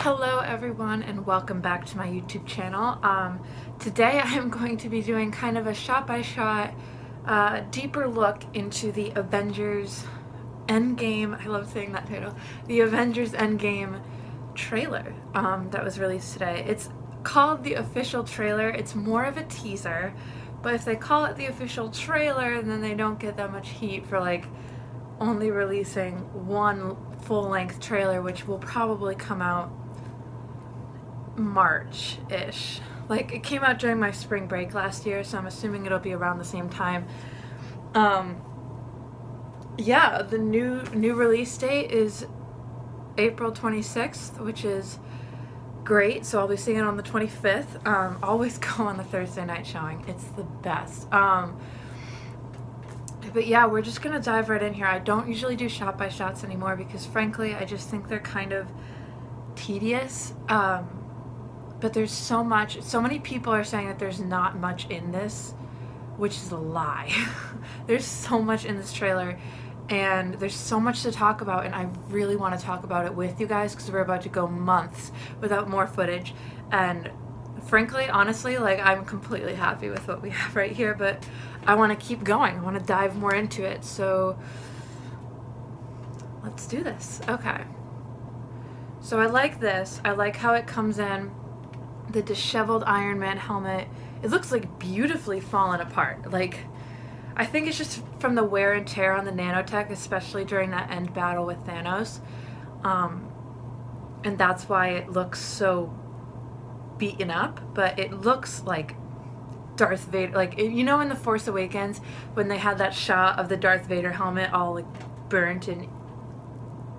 Hello everyone and welcome back to my YouTube channel. Today I am going to be doing kind of a shot-by-shot deeper look into the Avengers Endgame, I love saying that title, the Avengers Endgame trailer that was released today. It's called the official trailer. It's more of a teaser, but if they call it the official trailer, then they don't get that much heat for like only releasing one full-length trailer, which will probably come out March-ish. Like, it came out during my spring break last year, so I'm assuming it'll be around the same time. Yeah, the new release date is April 26th, which is great, so I'll be seeing it on the 25th. Always go on the Thursday night showing. It's the best. But yeah, we're just gonna dive right in here. I don't usually do shot-by-shots anymore because frankly, I just think they're kind of tedious. But there's so many people are saying that there's not much in this, which is a lie. There's so much in this trailer, and there's so much to talk about, and I really want to talk about it with you guys because we're about to go months without more footage, and frankly, honestly, like, I'm completely happy with what we have right here, but I want to keep going. I want to dive more into it, so let's do this. Okay. So I like this. I like how it comes in. The disheveled Iron Man helmet. It looks like beautifully fallen apart. Like, I think it's just from the wear and tear on the nanotech, especially during that end battle with Thanos. And that's why it looks so beaten up, but it looks like Darth Vader. Like, you know in The Force Awakens when they had that shot of the Darth Vader helmet all like burnt and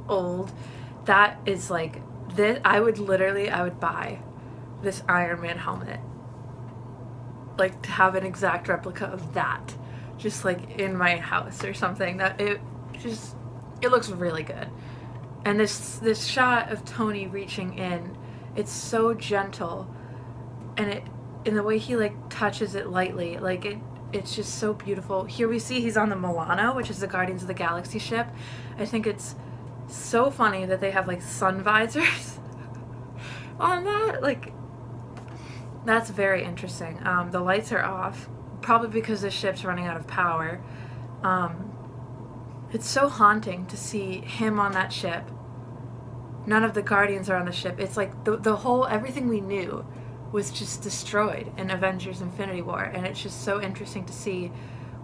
old? That is like this. I would buy this Iron Man helmet, like, to have an exact replica of that just like in my house or something. That it looks really good. And this shot of Tony reaching in, it's so gentle, and in the way he like touches it lightly, like it's just so beautiful. Here we see he's on the Milano, which is the Guardians of the Galaxy ship. I think it's so funny that they have like sun visors on that. Like, that's very interesting. The lights are off, probably because the ship's running out of power. It's so haunting to see him on that ship. None of the Guardians are on the ship. It's like the whole, everything we knew was just destroyed in Avengers Infinity War, and it's just so interesting to see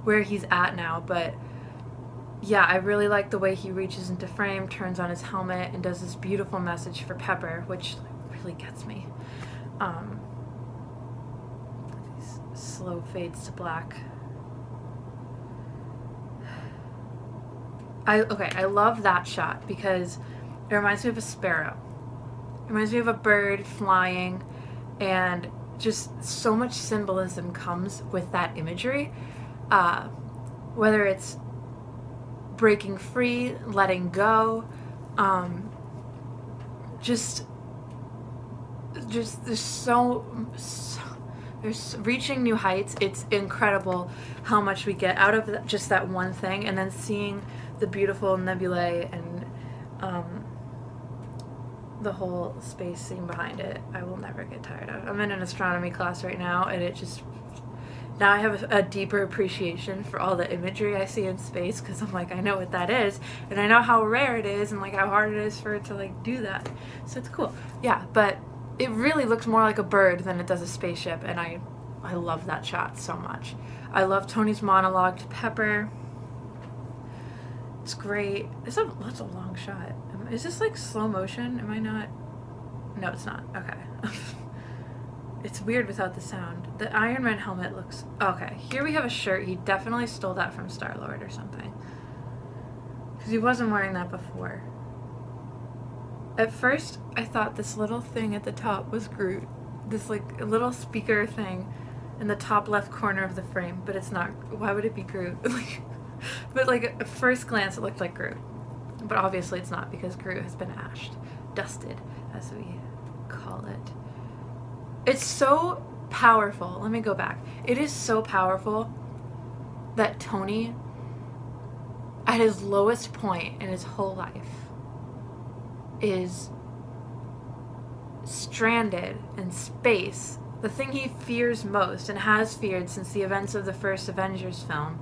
where he's at now. But yeah, I really like the way he reaches into frame, turns on his helmet, and does this beautiful message for Pepper, which really gets me. Slow fades to black. I love that shot because it reminds me of a sparrow. It reminds me of a bird flying, and just so much symbolism comes with that imagery. Whether it's breaking free, letting go, just there's reaching new heights. It's incredible how much we get out of just that one thing, and then seeing the beautiful nebulae and the whole space scene behind it. I will never get tired of. I'm in an astronomy class right now, and it just, now I have a deeper appreciation for all the imagery I see in space, because I'm like, I know what that is, and I know how rare it is, and like how hard it is for it to like do that. So it's cool. Yeah, but it really looks more like a bird than it does a spaceship, and I love that shot so much. I love Tony's monologue to Pepper. It's great. That's a long shot. Is this like slow motion? Am I not? No, it's not. Okay. It's weird without the sound. The Iron Man helmet looks... Okay, here we have a shirt. He definitely stole that from Star-Lord or something, because he wasn't wearing that before. At first, I thought this little thing at the top was Groot. This like little speaker thing in the top left corner of the frame, but it's not. Why would it be Groot? But like at first glance, it looked like Groot. But obviously it's not, because Groot has been dusted, as we call it. It's so powerful. Let me go back. It is so powerful that Tony, at his lowest point in his whole life, is stranded in space, the thing he fears most and has feared since the events of the first Avengers film.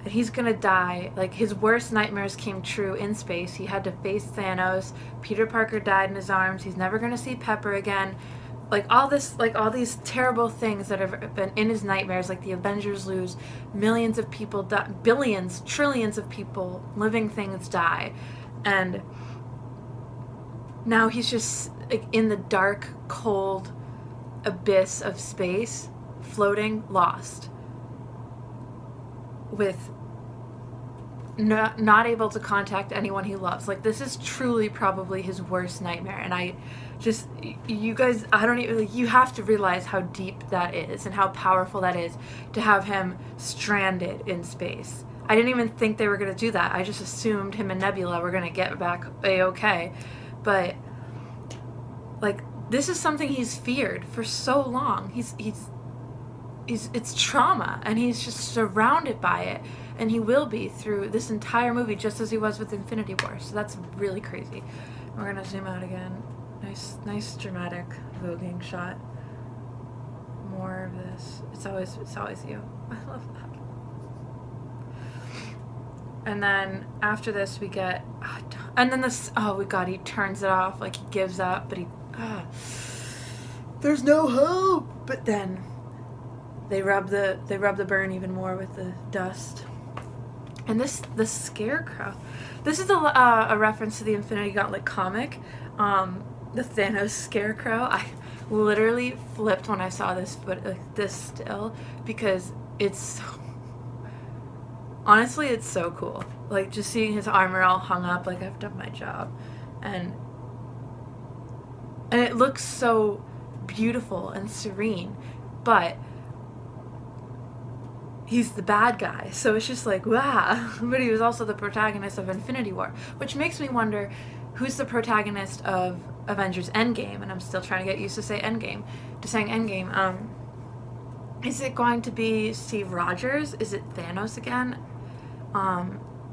He's gonna die. Like, his worst nightmares came true in space. He had to face Thanos. Peter Parker died in his arms. He's never gonna see Pepper again. Like, all these terrible things that have been in his nightmares. Like, the Avengers lose, millions of people die, billions, trillions of people, living things die. And now he's just, like, in the dark, cold abyss of space, floating, lost, with not able to contact anyone he loves. Like, this is truly probably his worst nightmare. And I just, you guys, I don't even, like, you have to realize how deep that is and how powerful that is to have him stranded in space. I didn't even think they were going to do that. I just assumed him and Nebula were going to get back A-okay. But, like, this is something he's feared for so long. It's trauma, and he's just surrounded by it, and he will be through this entire movie, just as he was with Infinity War. So that's really crazy. We're gonna zoom out again. Nice dramatic voguing shot. More of this. It's always you. I love that. And then after this we get, and then this, oh my god, he turns it off, like he gives up, but there's no hope. But then they rub the burn even more with the dust. And the Scarecrow, this is a reference to the Infinity Gauntlet comic, the Thanos Scarecrow. I literally flipped when I saw this, this still, because it's honestly, it's so cool. Like, just seeing his armor all hung up, like, I've done my job. And it looks so beautiful and serene, but he's the bad guy, so it's just like, wow. But he was also the protagonist of Infinity War, which makes me wonder who's the protagonist of Avengers Endgame. And I'm still trying to get used to saying Endgame. Is it going to be Steve Rogers? Is it Thanos again?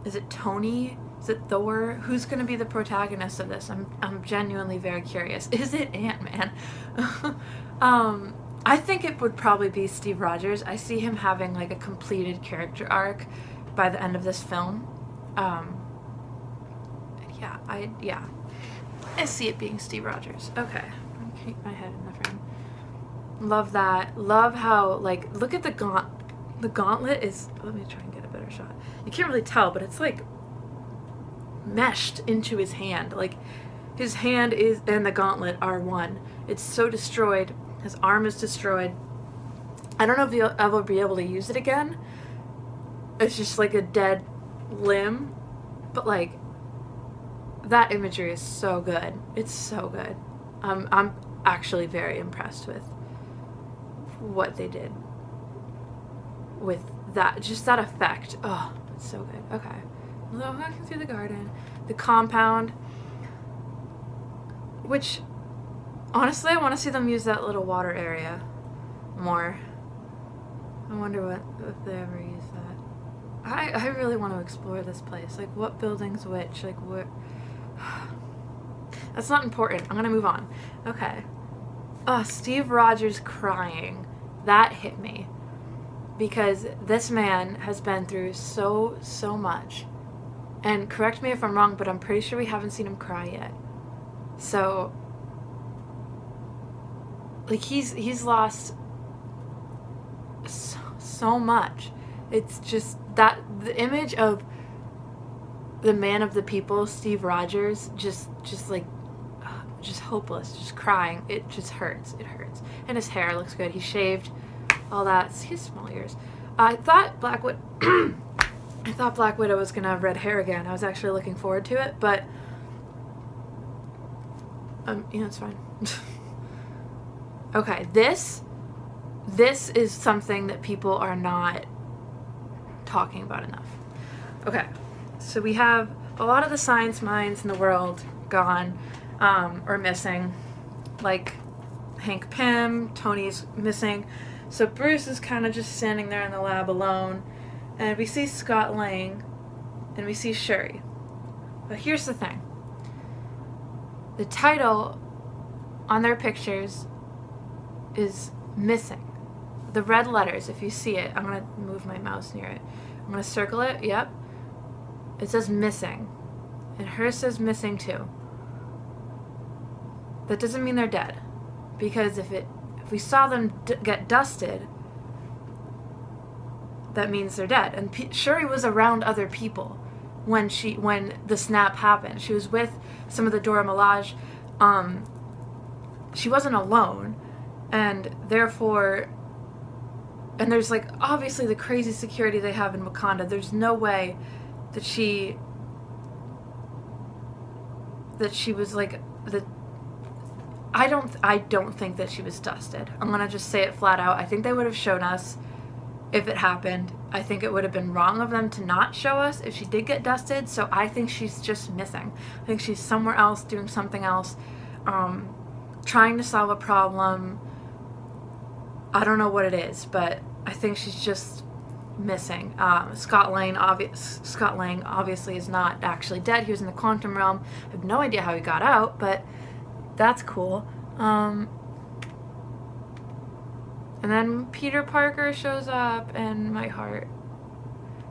Is it Tony? Is it Thor? Who's going to be the protagonist of this? I'm genuinely very curious. Is it Ant-Man? I think it would probably be Steve Rogers. I see him having, like, a completed character arc by the end of this film. Yeah, I see it being Steve Rogers. Okay, I'm gonna keep my head in the frame. Love that. Love how, like, look at the gauntlet is, let me try and get a better shot. You can't really tell, but it's, like, meshed into his hand. Like, his hand and the gauntlet are one. It's so destroyed. His arm is destroyed. I don't know if he'll ever be able to use it again. It's just like a dead limb. But, like, that imagery is so good. It's so good. I'm actually very impressed with what they did with that. Just that effect. Oh, it's so good. Okay. Walking through the garden. The compound. Which, honestly, I want to see them use that little water area more. I wonder if they ever use that. I really want to explore this place. Like, what building's which? Like, what? That's not important. I'm gonna move on. Okay. Oh, Steve Rogers crying. That hit me. Because this man has been through so much. And correct me if I'm wrong, but I'm pretty sure we haven't seen him cry yet. So, like, he's lost so much. It's just that the image of the man of the people, Steve Rogers, just hopeless, just crying. It just hurts. It hurts. And his hair looks good. He shaved, all that. See his small ears. I thought Black Widow was gonna have red hair again. I was actually looking forward to it, but it's fine. Okay, this is something that people are not talking about enough. Okay, so we have a lot of the science minds in the world gone, or missing. Like Hank Pym, Tony's missing. So Bruce is kind of just standing there in the lab alone. And we see Scott Lang, and we see Shuri. But here's the thing. The title on their pictures is missing. The red letters, if you see it, I'm going to move my mouse near it. I'm going to circle it. Yep. It says missing. And hers says missing too. That doesn't mean they're dead. Because if we saw them get dusted, that means they're dead. And Shuri was around other people when the snap happened. She was with some of the Dora Milaje. She wasn't alone, and therefore, and there's like obviously the crazy security they have in Wakanda. There's no way that she was like the. I don't think that she was dusted. I'm gonna just say it flat out. I think they would have shown us if it happened. I think it would have been wrong of them to not show us if she did get dusted. So I think she's just missing. I think she's somewhere else doing something else, trying to solve a problem. I don't know what it is, but I think she's just missing. Scott Lang obviously is not actually dead. He was in the quantum realm. I have no idea how he got out, but that's cool. And then Peter Parker shows up, and my heart,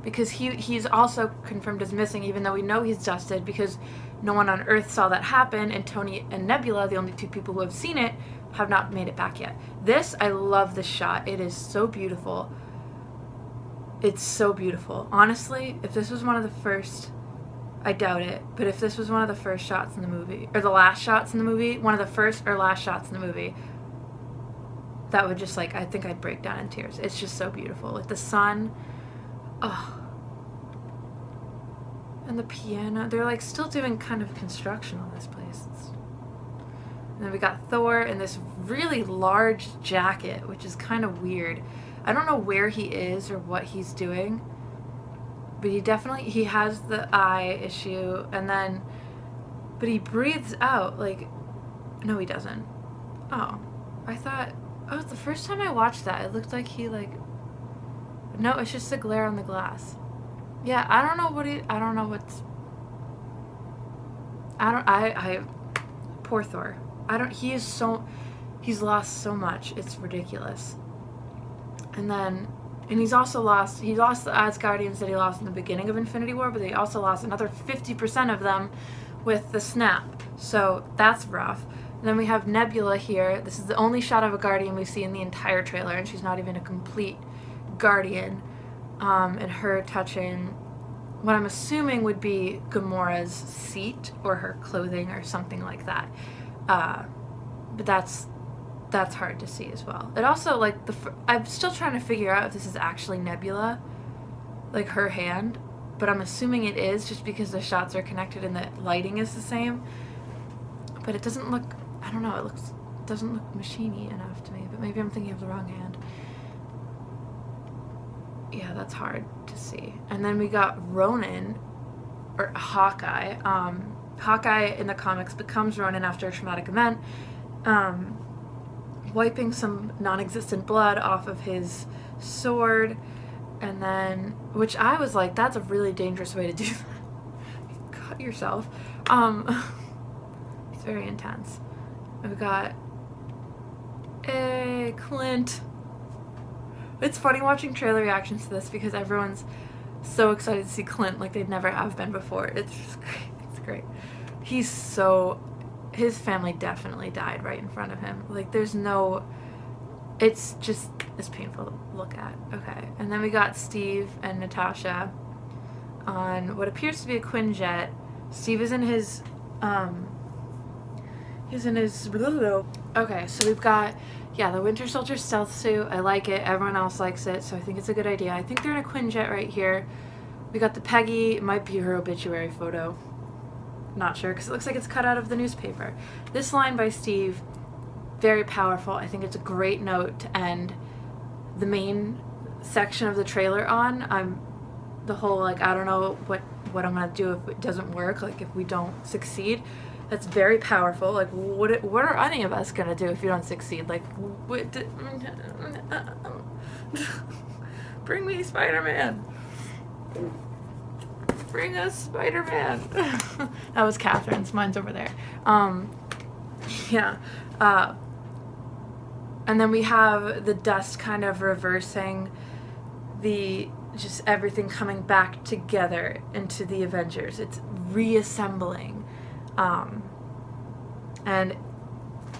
because he's also confirmed as missing, even though we know he's dusted, because no one on Earth saw that happen, and Tony and Nebula, the only two people who have seen it, have not made it back yet. I love this shot. It is so beautiful. It's so beautiful. Honestly, if this was one of the first, I doubt it, but if this was one of the first shots in the movie, or the last shots in the movie, one of the first or last shots in the movie, that would just, like, I think I'd break down in tears. It's just so beautiful. Like, the sun, oh, and the piano. They're, like, still doing kind of construction on this place. And then we got Thor in this really large jacket, which is kind of weird. I don't know where he is or what he's doing, but he has the eye issue, and then, but he breathes out, like, no, he doesn't. Oh, I thought, oh, the first time I watched that, it looked like he, like, no, it's just the glare on the glass. Yeah, I don't know poor Thor. He's lost so much, it's ridiculous. And he's also lost, the Asgardians that he lost in the beginning of Infinity War, but he also lost another 50% of them with the snap. So that's rough. And then we have Nebula here. This is the only shot of a Guardian we see in the entire trailer, and she's not even a complete Guardian. And her touching what I'm assuming would be Gamora's seat or her clothing or something like that. But that's hard to see as well. It also, like, I'm still trying to figure out if this is actually Nebula, like her hand, but I'm assuming it is just because the shots are connected and the lighting is the same. But it doesn't look, I don't know, it doesn't look machine-y enough to me, but maybe I'm thinking of the wrong hand. Yeah, that's hard to see. And then we got Ronan, or Hawkeye. Hawkeye in the comics becomes Ronan after a traumatic event, wiping some non-existent blood off of his sword, and then, which I was like, that's a really dangerous way to do that. Cut yourself. It's very intense. And we got Clint. It's funny watching trailer reactions to this because everyone's so excited to see Clint like they never have been before. It's just great. It's great. His family definitely died right in front of him. Like, there's no, it's painful to look at. Okay, and then we got Steve and Natasha on what appears to be a Quinjet. Steve is in his, okay, so we've got, yeah, the Winter Soldier stealth suit. I like it. Everyone else likes it, so I think it's a good idea. I think they're in a Quinjet right here. We got the Peggy. It might be her obituary photo. Not sure, because it looks like it's cut out of the newspaper. This line by Steve, very powerful. I think it's a great note to end the main section of the trailer on. The whole, like, I don't know what I'm gonna do if it doesn't work, like if we don't succeed. That's very powerful. Like, what are any of us gonna do if you don't succeed? Like, bring me Spider-Man. Bring us Spider-Man. That was Catherine's. Mine's over there. Yeah. And then we have the dust kind of reversing just everything coming back together into the Avengers. It's reassembling. And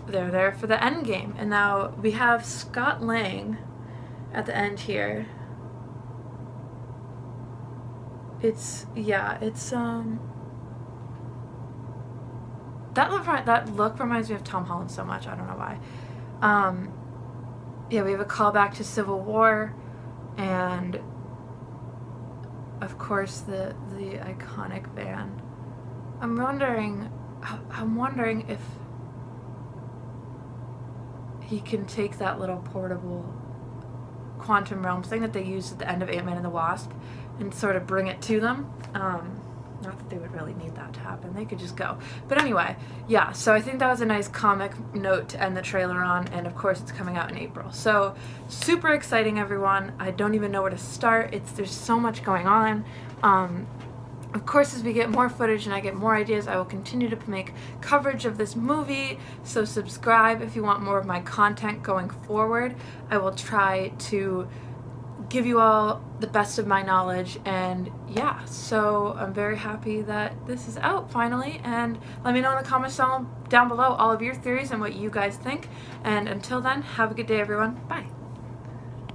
they're there for the end game. And now we have Scott Lang at the end here. That look reminds me of Tom Holland so much. I don't know why. Yeah, we have a callback to Civil War, and of course the iconic van. I'm wondering if he can take that little portable quantum realm thing that they used at the end of Ant-Man and the Wasp and sort of bring it to them. Not that they would really need that to happen. They could just go. But anyway, yeah, so I think that was a nice comic note to end the trailer on, and of course it's coming out in April. So super exciting, everyone. I don't even know where to start. There's so much going on. Of course, as we get more footage and I get more ideas, I will continue to make coverage of this movie, so subscribe if you want more of my content going forward. I will try to give you all the best of my knowledge, and yeah, so I'm very happy that this is out finally, and let me know in the comments down below all of your theories and what you guys think, and until then, have a good day, everyone. Bye.